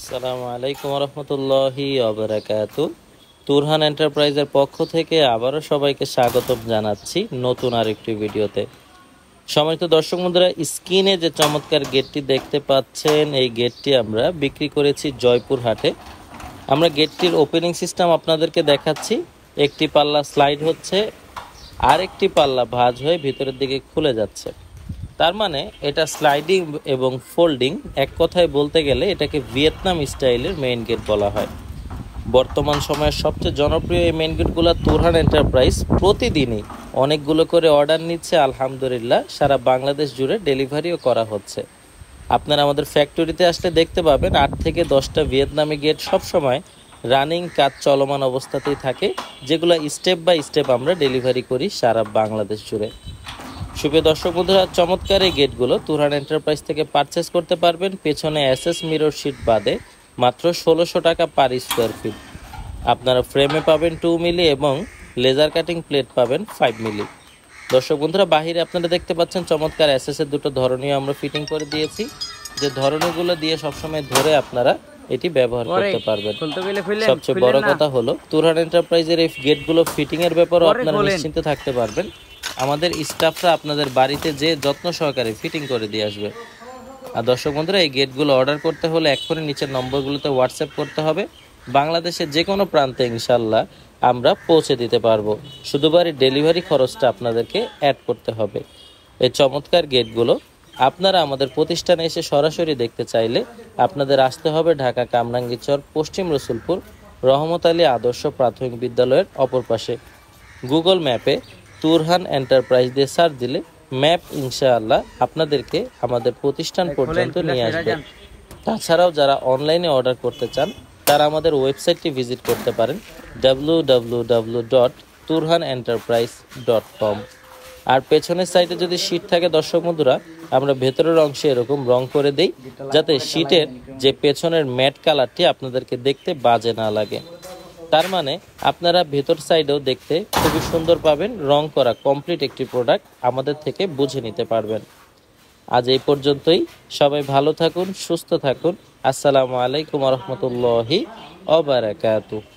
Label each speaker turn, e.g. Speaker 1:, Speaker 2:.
Speaker 1: আসসালামু আলাইকুম রহমতুল্লাহি ওবারাকাতু। তুরহান এন্টারপ্রাইজের পক্ষ থেকে আবারও সবাইকে স্বাগতম জানাচ্ছি নতুন আরেকটি ভিডিওতে। সম্মানিত দর্শক বন্ধুরা, স্ক্রিনে যে চমৎকার গেটটি দেখতে পাচ্ছেন, এই গেটটি আমরা বিক্রি করেছি জয়পুর হাটে। আমরা গেটটির ওপেনিং সিস্টেম আপনাদেরকে দেখাচ্ছি। একটি পাল্লা স্লাইড হচ্ছে, আরেকটি পাল্লা ভাঁজ হয়ে ভিতরের দিকে খুলে যাচ্ছে। তার মানে এটা স্লাইডিং এবং ফোল্ডিং, এক কথায় বলতে গেলে এটাকে ভিয়েতনাম স্টাইলের মেইন গেট বলা হয়। বর্তমান সময়ের সবচেয়ে জনপ্রিয় এই মেইন গেটগুলো তুরহান এন্টারপ্রাইজ প্রতিদিনই অনেকগুলো করে অর্ডার নিচ্ছে। আলহামদুলিল্লাহ, সারা বাংলাদেশ জুড়ে ডেলিভারিও করা হচ্ছে। আপনারা আমাদের ফ্যাক্টরিতে আসলে দেখতে পাবেন 8 থেকে 10টা ভিয়েতনামি গেট সবসময় রানিং কাজ চলমান অবস্থাতেই থাকে, যেগুলো স্টেপ বাই স্টেপ আমরা ডেলিভারি করি সারা বাংলাদেশ জুড়ে। সুপ্রিয় দর্শক বন্ধুরা, চমৎকার এই গেটগুলো তুরহান এন্টারপ্রাইজ থেকে পারচেস করতে পারবেন। পেছনে এসএস মিরর শিট বাদে মাত্র 1600 টাকা পার স্কোয়ার ফিট। আপনারা ফ্রেমে পাবেন 2 মিলি এবং লেজার কাটিং প্লেট পাবেন 5 মিলি। দর্শক বন্ধুরা, বাহিরে আপনারা দেখতে পাচ্ছেন চমৎকার এসএস এর দুটো ধরনীয় আমরা ফিটিং করে দিয়েছি, যে ধরনীগুলো দিয়ে সবসময় ধরে আপনারা এটি ব্যবহার করতে পারবেন। সবচেয়ে বড় কথা হলো তুরহান এন্টারপ্রাইজের এই গেটগুলো ফিটিং এর ব্যাপারেও আপনারা নিশ্চিন্তে থাকতে পারবেন। আমাদের স্টাফরা আপনাদের বাড়িতে যে যত্ন সহকারে ফিটিং করে দিয়ে আসবে। আর দর্শক বন্ধুরা, এই গেটগুলো অর্ডার করতে হলে এক্ষুনি নিচের নম্বরগুলোতে হোয়াটসঅ্যাপ করতে হবে। বাংলাদেশের যে কোনো প্রান্তে ইনশাল্লাহ আমরা পৌঁছে দিতে পারবো, শুধু বাড়ির ডেলিভারি খরচটা আপনাদেরকে অ্যাড করতে হবে। এই চমৎকার গেটগুলো আপনারা আমাদের প্রতিষ্ঠানে এসে সরাসরি দেখতে চাইলে আপনাদের আসতে হবে ঢাকা কামরাঙ্গীরচর, পশ্চিম রসুলপুর, রহমত আলী আদর্শ প্রাথমিক বিদ্যালয়ের অপর পাশে। গুগল ম্যাপে তুরহান এন্টারপ্রাইজ দিয়ে সার্চ দিলে ম্যাপ ইনশাআল্লাহ আপনাদেরকে আমাদের প্রতিষ্ঠান পর্যন্ত নিয়ে আসবে। তাছাড়াও যারা অনলাইনে অর্ডার করতে চান তারা আমাদের ওয়েবসাইটটি ভিজিট করতে পারেন www.turhanenterprise.com। আর পেছনের সাইডে যদি শীট থাকে দর্শক বন্ধুরা, আমরা ভেতরের অংশে এরকম রং করে দেই, যাতে শীটের যে পেছনের ম্যাট কালারটি আপনাদেরকে দেখতে বাজে না লাগে। তার মানে আপনারা ভেতর সাইডেও দেখতে খুবই সুন্দর পাবেন। রং করা কমপ্লিট একটি প্রোডাক্ট আমাদের থেকে বুঝে নিতে পারবেন। আজ এই পর্যন্তই। সবাই ভালো থাকুন, সুস্থ থাকুন। আসসালামু আলাইকুম রহমতুল্লাহি ওয়া বারাকাতুহু।